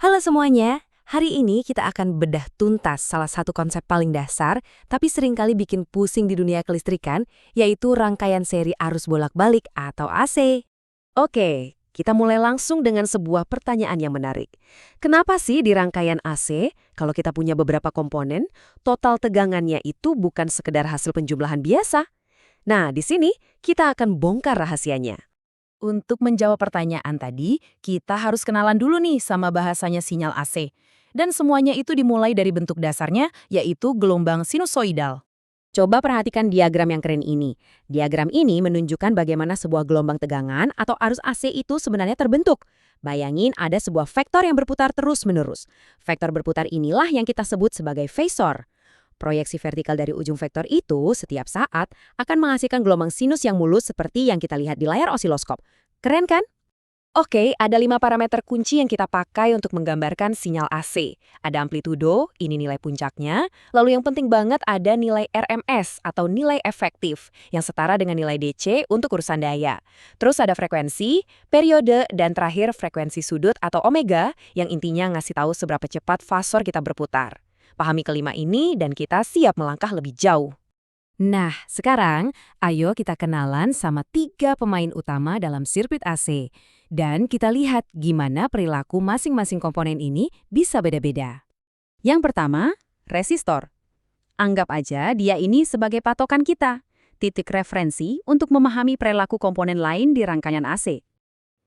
Halo semuanya, hari ini kita akan bedah tuntas salah satu konsep paling dasar, tapi seringkali bikin pusing di dunia kelistrikan, yaitu rangkaian seri arus bolak-balik atau AC. Oke, kita mulai langsung dengan sebuah pertanyaan yang menarik. Kenapa sih di rangkaian AC, kalau kita punya beberapa komponen, total tegangannya itu bukan sekedar hasil penjumlahan biasa? Nah, di sini kita akan bongkar rahasianya. Untuk menjawab pertanyaan tadi, kita harus kenalan dulu nih sama bahasanya sinyal AC. Dan semuanya itu dimulai dari bentuk dasarnya, yaitu gelombang sinusoidal. Coba perhatikan diagram yang keren ini. Diagram ini menunjukkan bagaimana sebuah gelombang tegangan atau arus AC itu sebenarnya terbentuk. Bayangin ada sebuah vektor yang berputar terus-menerus. Vektor berputar inilah yang kita sebut sebagai phasor. Proyeksi vertikal dari ujung vektor itu setiap saat akan menghasilkan gelombang sinus yang mulus seperti yang kita lihat di layar osiloskop. Keren kan? Oke, ada 5 parameter kunci yang kita pakai untuk menggambarkan sinyal AC. Ada amplitudo, ini nilai puncaknya. Lalu yang penting banget ada nilai RMS atau nilai efektif, yang setara dengan nilai DC untuk urusan daya. Terus ada frekuensi, periode, dan terakhir frekuensi sudut atau omega, yang intinya ngasih tahu seberapa cepat fasor kita berputar. Pahami kelima ini dan kita siap melangkah lebih jauh. Nah, sekarang ayo kita kenalan sama 3 pemain utama dalam sirkuit AC. Dan kita lihat gimana perilaku masing-masing komponen ini bisa beda-beda. Yang pertama, resistor. Anggap aja dia ini sebagai patokan kita, titik referensi untuk memahami perilaku komponen lain di rangkaian AC.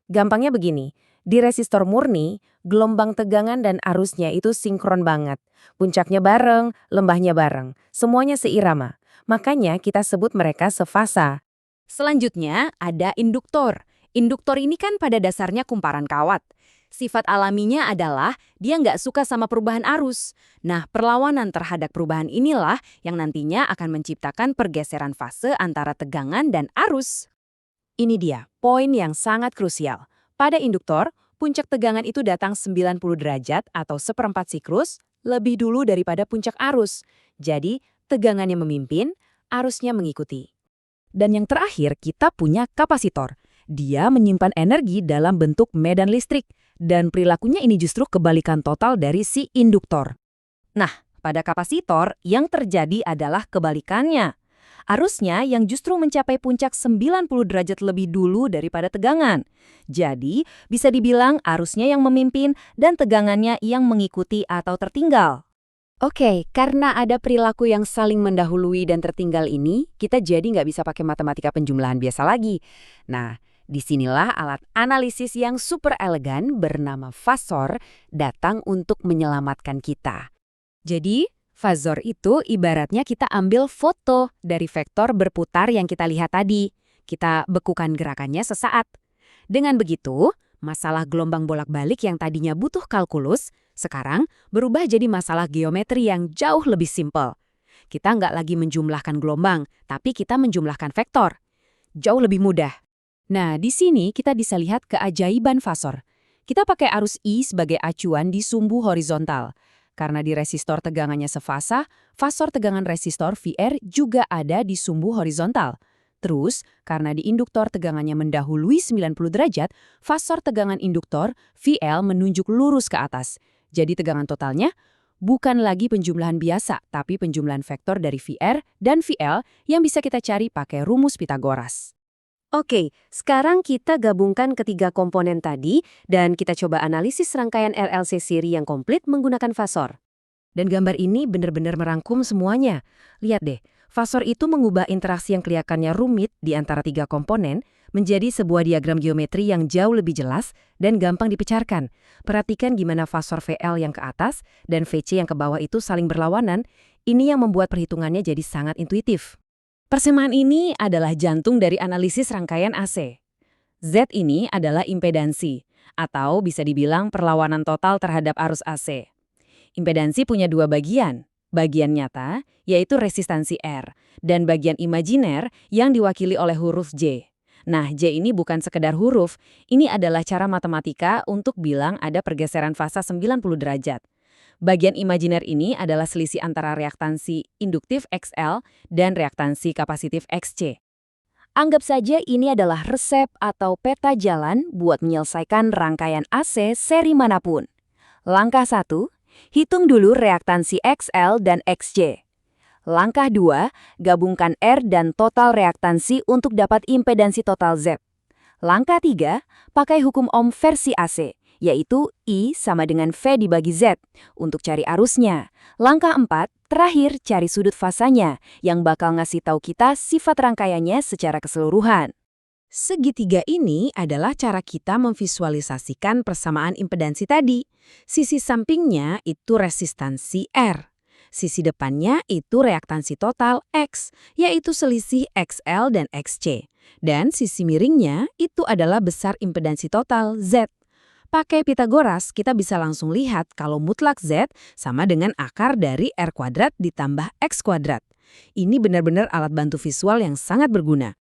Gampangnya begini, di resistor murni, gelombang tegangan dan arusnya itu sinkron banget. Puncaknya bareng, lembahnya bareng, semuanya seirama. Makanya kita sebut mereka sefasa. Selanjutnya ada induktor. Induktor ini kan pada dasarnya kumparan kawat. Sifat alaminya adalah dia nggak suka sama perubahan arus. Nah, perlawanan terhadap perubahan inilah yang nantinya akan menciptakan pergeseran fase antara tegangan dan arus. Ini dia, poin yang sangat krusial. Pada induktor, puncak tegangan itu datang 90 derajat atau seperempat siklus lebih dulu daripada puncak arus. Jadi, tegangannya memimpin, arusnya mengikuti. Dan yang terakhir, kita punya kapasitor. Dia menyimpan energi dalam bentuk medan listrik, dan perilakunya ini justru kebalikan total dari si induktor. Nah, pada kapasitor yang terjadi adalah kebalikannya. Arusnya yang justru mencapai puncak 90 derajat lebih dulu daripada tegangan. Jadi, bisa dibilang arusnya yang memimpin dan tegangannya yang mengikuti atau tertinggal. Oke, karena ada perilaku yang saling mendahului dan tertinggal ini, kita jadi nggak bisa pakai matematika penjumlahan biasa lagi. Nah, disinilah alat analisis yang super elegan bernama fasor datang untuk menyelamatkan kita. Jadi, fasor itu ibaratnya kita ambil foto dari vektor berputar yang kita lihat tadi. Kita bekukan gerakannya sesaat. Dengan begitu, masalah gelombang bolak-balik yang tadinya butuh kalkulus, sekarang berubah jadi masalah geometri yang jauh lebih simpel. Kita nggak lagi menjumlahkan gelombang, tapi kita menjumlahkan vektor. Jauh lebih mudah. Nah, di sini kita bisa lihat keajaiban fasor. Kita pakai arus I sebagai acuan di sumbu horizontal. Karena di resistor tegangannya sefasa, fasor tegangan resistor VR juga ada di sumbu horizontal. Terus, karena di induktor tegangannya mendahului 90 derajat, fasor tegangan induktor VL menunjuk lurus ke atas. Jadi tegangan totalnya bukan lagi penjumlahan biasa, tapi penjumlahan vektor dari VR dan VL yang bisa kita cari pakai rumus Pitagoras. Oke, sekarang kita gabungkan ketiga komponen tadi dan kita coba analisis rangkaian RLC seri yang komplit menggunakan fasor. Dan gambar ini benar-benar merangkum semuanya. Lihat deh, fasor itu mengubah interaksi yang kelihatannya rumit di antara tiga komponen menjadi sebuah diagram geometri yang jauh lebih jelas dan gampang dipecarkan. Perhatikan gimana fasor VL yang ke atas dan VC yang ke bawah itu saling berlawanan. Ini yang membuat perhitungannya jadi sangat intuitif. Persamaan ini adalah jantung dari analisis rangkaian AC. Z ini adalah impedansi, atau bisa dibilang perlawanan total terhadap arus AC. Impedansi punya dua bagian. Bagian nyata, yaitu resistansi R, dan bagian imajiner yang diwakili oleh huruf J. Nah, J ini bukan sekedar huruf, ini adalah cara matematika untuk bilang ada pergeseran fasa 90 derajat. Bagian imajiner ini adalah selisih antara reaktansi induktif XL dan reaktansi kapasitif XC. Anggap saja ini adalah resep atau peta jalan buat menyelesaikan rangkaian AC seri manapun. Langkah 1, hitung dulu reaktansi XL dan XC. Langkah 2, gabungkan R dan total reaktansi untuk dapat impedansi total Z. Langkah 3, pakai hukum Ohm versi AC, yaitu I sama dengan V dibagi Z, untuk cari arusnya. Langkah 4, terakhir cari sudut fasanya, yang bakal ngasih tahu kita sifat rangkaiannya secara keseluruhan. Segitiga ini adalah cara kita memvisualisasikan persamaan impedansi tadi. Sisi sampingnya itu resistansi R. Sisi depannya itu reaktansi total X, yaitu selisih XL dan XC. Dan sisi miringnya itu adalah besar impedansi total Z. Pakai Pitagoras, kita bisa langsung lihat kalau mutlak Z sama dengan akar dari R kuadrat ditambah X kuadrat. Ini benar-benar alat bantu visual yang sangat berguna.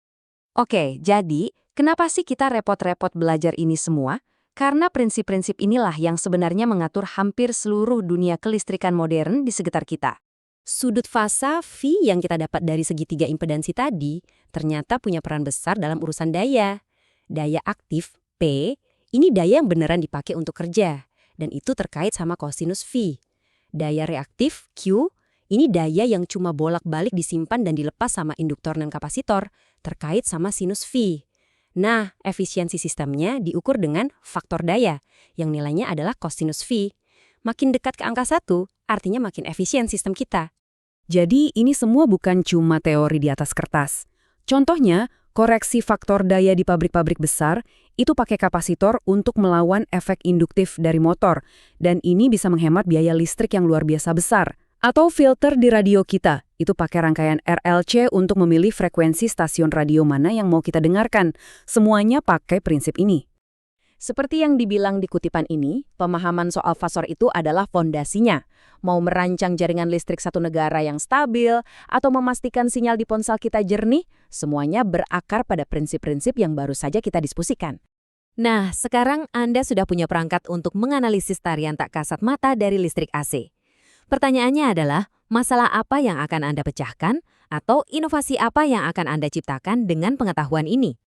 Oke, jadi kenapa sih kita repot-repot belajar ini semua? Karena prinsip-prinsip inilah yang sebenarnya mengatur hampir seluruh dunia kelistrikan modern di sekitar kita. Sudut fasa V yang kita dapat dari segitiga impedansi tadi ternyata punya peran besar dalam urusan daya. Daya aktif, P, ini daya yang beneran dipakai untuk kerja, dan itu terkait sama kosinus V. Daya reaktif, Q, ini daya yang cuma bolak-balik disimpan dan dilepas sama induktor dan kapasitor, terkait sama sinus V. Nah, efisiensi sistemnya diukur dengan faktor daya, yang nilainya adalah kosinus V. Makin dekat ke angka 1, artinya makin efisien sistem kita. Jadi ini semua bukan cuma teori di atas kertas. Contohnya, koreksi faktor daya di pabrik-pabrik besar itu pakai kapasitor untuk melawan efek induktif dari motor, dan ini bisa menghemat biaya listrik yang luar biasa besar. Atau filter di radio kita, itu pakai rangkaian RLC untuk memilih frekuensi stasiun radio mana yang mau kita dengarkan. Semuanya pakai prinsip ini. Seperti yang dibilang di kutipan ini, pemahaman soal fasor itu adalah fondasinya. Mau merancang jaringan listrik satu negara yang stabil, atau memastikan sinyal di ponsel kita jernih, semuanya berakar pada prinsip-prinsip yang baru saja kita diskusikan. Nah, sekarang Anda sudah punya perangkat untuk menganalisis tarian tak kasat mata dari listrik AC. Pertanyaannya adalah, masalah apa yang akan Anda pecahkan, atau inovasi apa yang akan Anda ciptakan dengan pengetahuan ini?